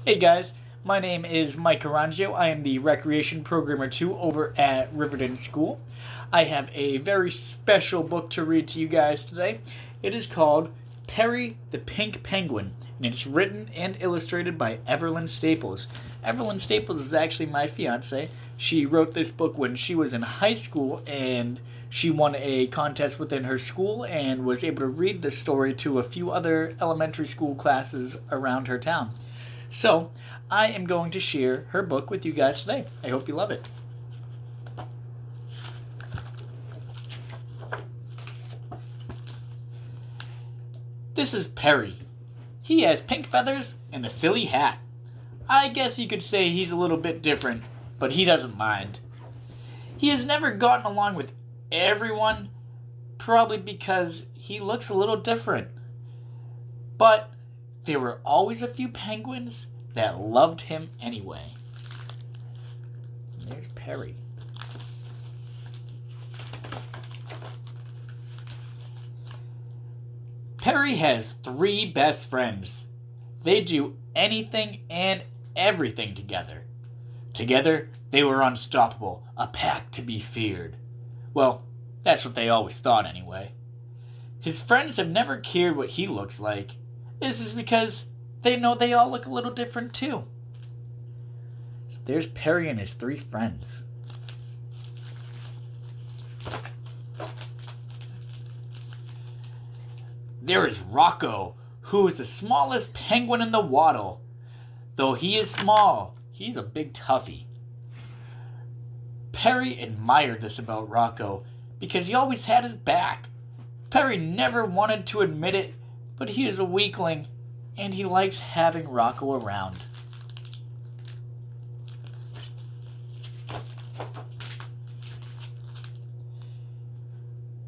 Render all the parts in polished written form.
Hey guys, my name is Mike Arangio. I am the Recreation Programmer 2 over at Riverdon School. I have a very special book to read to you guys today. It is called Perry the Pink Penguin, and it's written and illustrated by Everlyn Staples. Everlyn Staples is actually my fiance. She wrote this book when she was in high school, and she won a contest within her school and was able to read this story to a few other elementary school classes around her town. So, I am going to share her book with you guys today. I hope you love it. This is Perry. He has pink feathers and a silly hat. I guess you could say he's a little bit different, but he doesn't mind. He has never gotten along with everyone, probably because he looks a little different. But there were always a few penguins that loved him anyway. There's Perry. Perry has 3 best friends. They do anything and everything together. Together, they were unstoppable, a pack to be feared. Well, that's what they always thought anyway. His friends have never cared what he looks like. This is because they know they all look a little different too. So there's Perry and his 3 friends. There is Rocco, who is the smallest penguin in the waddle. Though he is small, he's a big toughie. Perry admired this about Rocco because he always had his back. Perry never wanted to admit it, but he is a weakling, and he likes having Rocco around.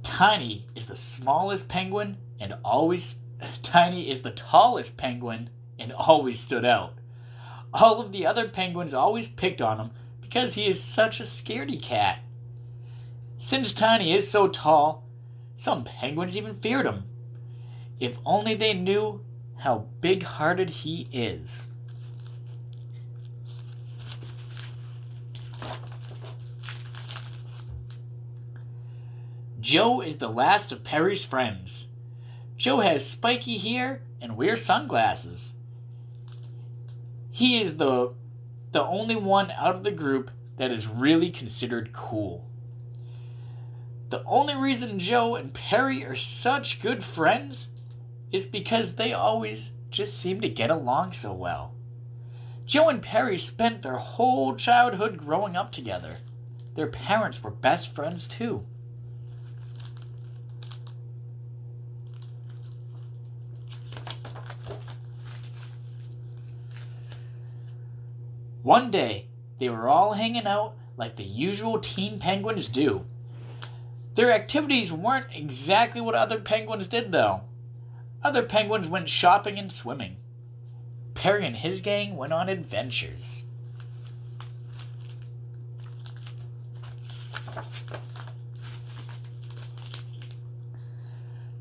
Tiny is the smallest penguin and always... Tiny is the tallest penguin and always stood out. All of the other penguins always picked on him because he is such a scaredy cat. Since Tiny is so tall, some penguins even feared him. If only they knew how big-hearted he is. Joe is the last of Perry's friends. Joe has spiky hair and wears sunglasses. He is the only one out of the group that is really considered cool. The only reason Joe and Perry are such good friends is because they always just seem to get along so well. Joe and Perry spent their whole childhood growing up together. Their parents were best friends too. One day, they were all hanging out like the usual teen penguins do. Their activities weren't exactly what other penguins did, though. Other penguins went shopping and swimming. Perry and his gang went on adventures.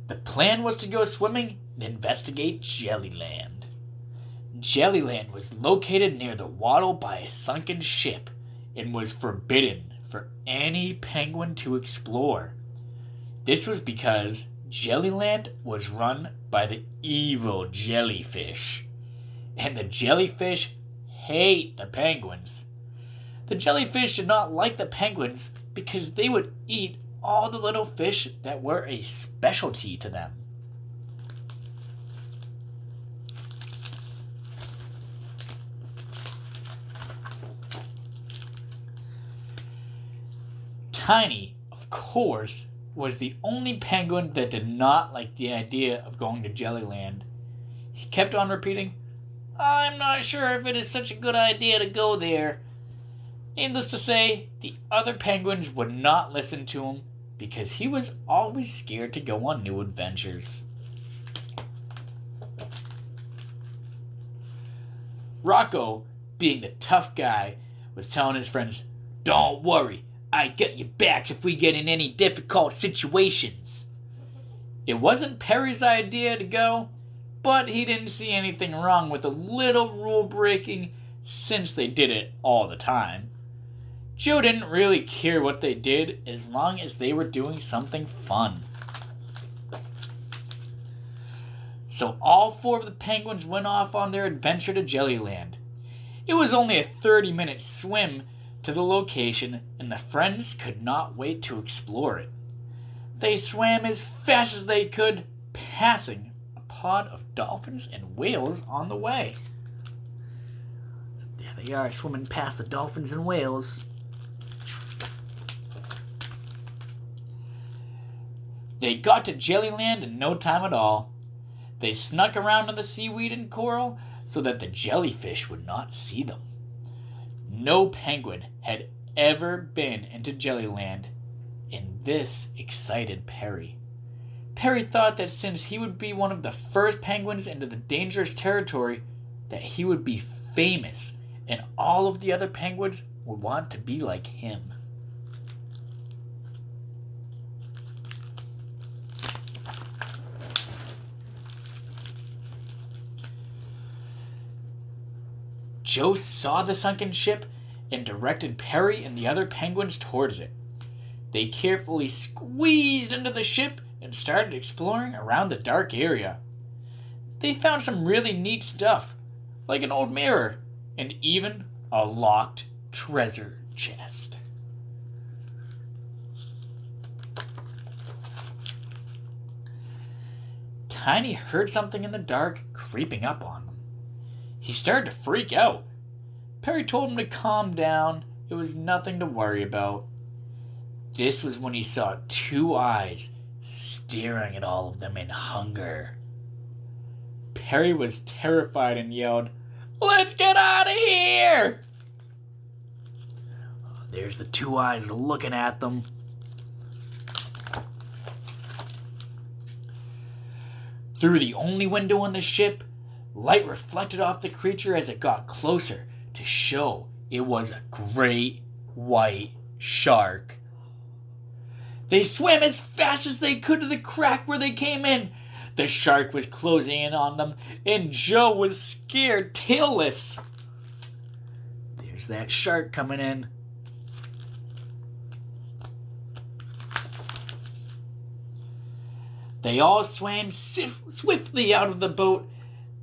The plan was to go swimming and investigate Jellyland. Jellyland was located near the waddle by a sunken ship and was forbidden for any penguin to explore. This was because Jellyland was run by the evil jellyfish, and the jellyfish hate the penguins. The jellyfish did not like the penguins because they would eat all the little fish that were a specialty to them. Tiny, of course, was the only penguin that did not like the idea of going to Jellyland. He kept on repeating, "I'm not sure if it is such a good idea to go there." Needless to say, the other penguins would not listen to him because he was always scared to go on new adventures. Rocco, being the tough guy, was telling his friends, "Don't worry, I get your backs if we get in any difficult situations." It wasn't Perry's idea to go, but he didn't see anything wrong with a little rule breaking since they did it all the time. Joe didn't really care what they did as long as they were doing something fun. So all 4 of the penguins went off on their adventure to Jellyland. It was only a 30-minute swim to the location, and the friends could not wait to explore it. They swam as fast as they could, passing a pod of dolphins and whales on the way. There they are, swimming past the dolphins and whales. They got to Jellyland in no time at all. They snuck around in the seaweed and coral so that the jellyfish would not see them. No penguin had ever been into Jellyland, and this excited Perry. Perry thought that since he would be one of the first penguins into the dangerous territory, that he would be famous, and all of the other penguins would want to be like him. Joe saw the sunken ship and directed Perry and the other penguins towards it. They carefully squeezed into the ship and started exploring around the dark area. They found some really neat stuff, like an old mirror and even a locked treasure chest. Tiny heard something in the dark creeping up on them. He started to freak out. Perry told him to calm down. It was nothing to worry about. This was when he saw 2 eyes staring at all of them in hunger. Perry was terrified and yelled, "Let's get out of here!" There's the 2 eyes looking at them. Through the only window in the ship, light reflected off the creature as it got closer to show it was a great white shark. They swam as fast as they could to the crack where they came in. The shark was closing in on them, and Joe was scared tailless. There's that shark coming in. They all swam swiftly out of the boat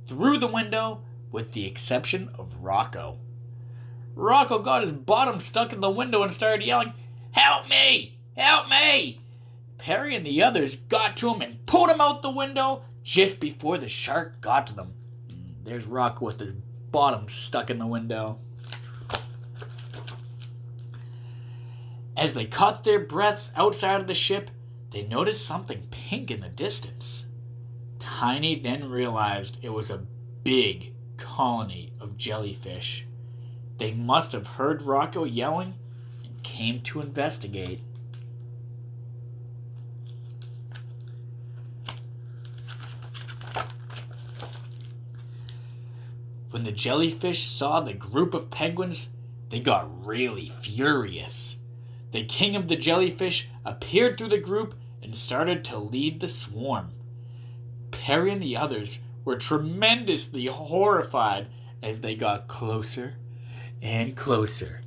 through the window, with the exception of Rocco. Rocco got his bottom stuck in the window and started yelling, "Help me! Help me!" Perry and the others got to him and pulled him out the window just before the shark got to them. There's Rocco with his bottom stuck in the window. As they caught their breaths outside of the ship, they noticed something pink in the distance. Tiny then realized it was a big colony of jellyfish. They must have heard Rocco yelling and came to investigate. When the jellyfish saw the group of penguins, they got really furious. The king of the jellyfish appeared through the group and started to lead the swarm. Perry and the others were tremendously horrified as they got closer and closer.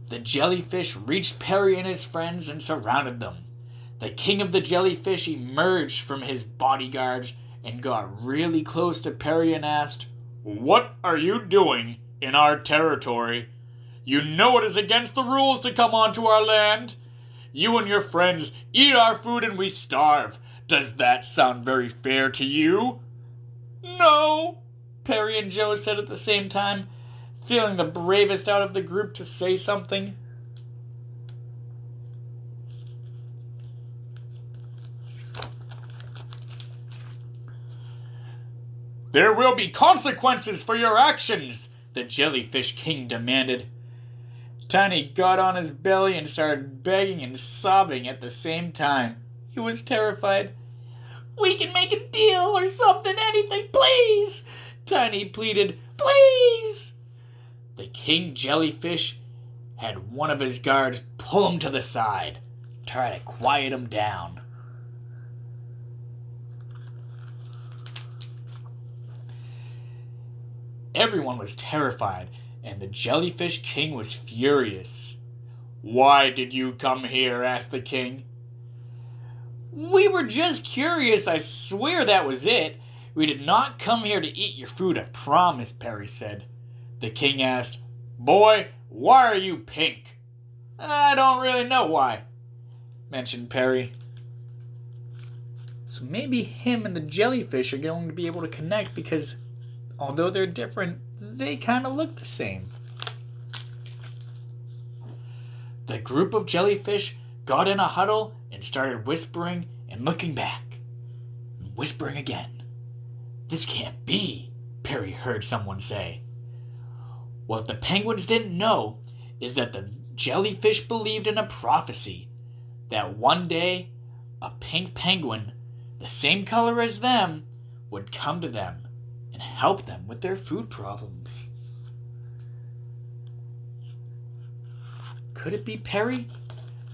The jellyfish reached Perry and his friends and surrounded them. The king of the jellyfish emerged from his bodyguards and got really close to Perry and asked, "What are you doing in our territory? You know it is against the rules to come onto our land. You and your friends eat our food and we starve. Does that sound very fair to you?" "No," Perry and Joe said at the same time, feeling the bravest out of the group to say something. "There will be consequences for your actions," the jellyfish king demanded. Tiny got on his belly and started begging and sobbing at the same time. He was terrified. "We can make a deal or something, anything, please!" Tiny pleaded. "Please!" The king jellyfish had one of his guards pull him to the side, try to quiet him down. Everyone was terrified, and the Jellyfish King was furious. "Why did you come here?" asked the king. "We were just curious, I swear that was it. We did not come here to eat your food, I promise," Perry said. The king asked, "Boy, why are you pink?" "I don't really know why," mentioned Perry. So maybe him and the jellyfish are going to be able to connect because although they're different, they kind of look the same. The group of jellyfish got in a huddle and started whispering and looking back. And whispering again. "This can't be," Perry heard someone say. What the penguins didn't know is that the jellyfish believed in a prophecy that one day a pink penguin, the same color as them, would come to them and help them with their food problems. Could it be Perry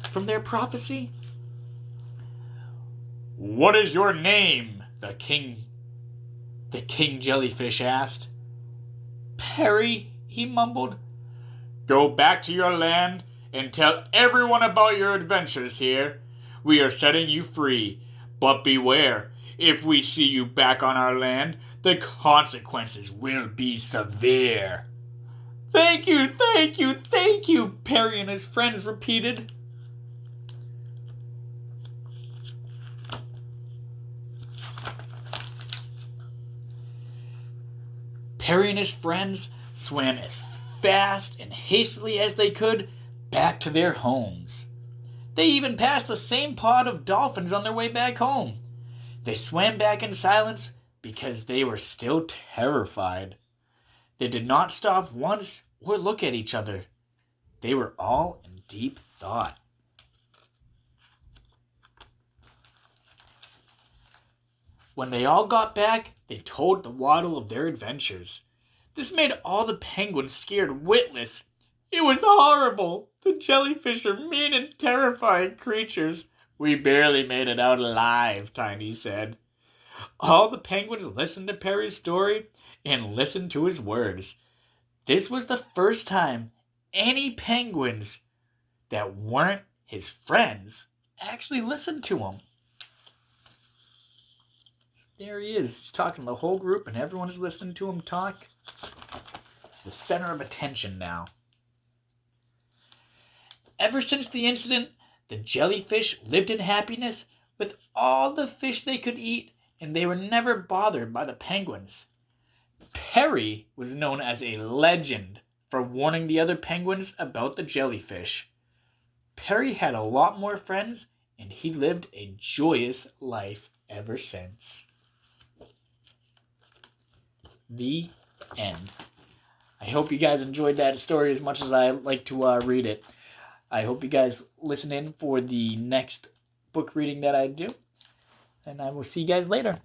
from their prophecy? "What is your name?" the king jellyfish asked. "Perry," he mumbled. "Go back to your land and tell everyone about your adventures here. We are setting you free, but beware, if we see you back on our land, the consequences will be severe." "Thank you, thank you, thank you," Perry and his friends repeated. Perry and his friends swam as fast and hastily as they could back to their homes. They even passed the same pod of dolphins on their way back home. They swam back in silence because they were still terrified. They did not stop once or look at each other. They were all in deep thought. When they all got back, they told the waddle of their adventures. This made all the penguins scared witless. "It was horrible. The jellyfish are mean and terrifying creatures. We barely made it out alive," Tiny said. All the penguins listened to Perry's story and listened to his words. This was the first time any penguins that weren't his friends actually listened to him. So there he is. He's talking to the whole group and everyone is listening to him talk. He's the center of attention now. Ever since the incident, the jellyfish lived in happiness with all the fish they could eat, and they were never bothered by the penguins. Perry was known as a legend for warning the other penguins about the jellyfish. Perry had a lot more friends, and he lived a joyous life ever since. The end. I hope you guys enjoyed that story as much as I like to read it. I hope you guys listen in for the next book reading that I do. And I will see you guys later.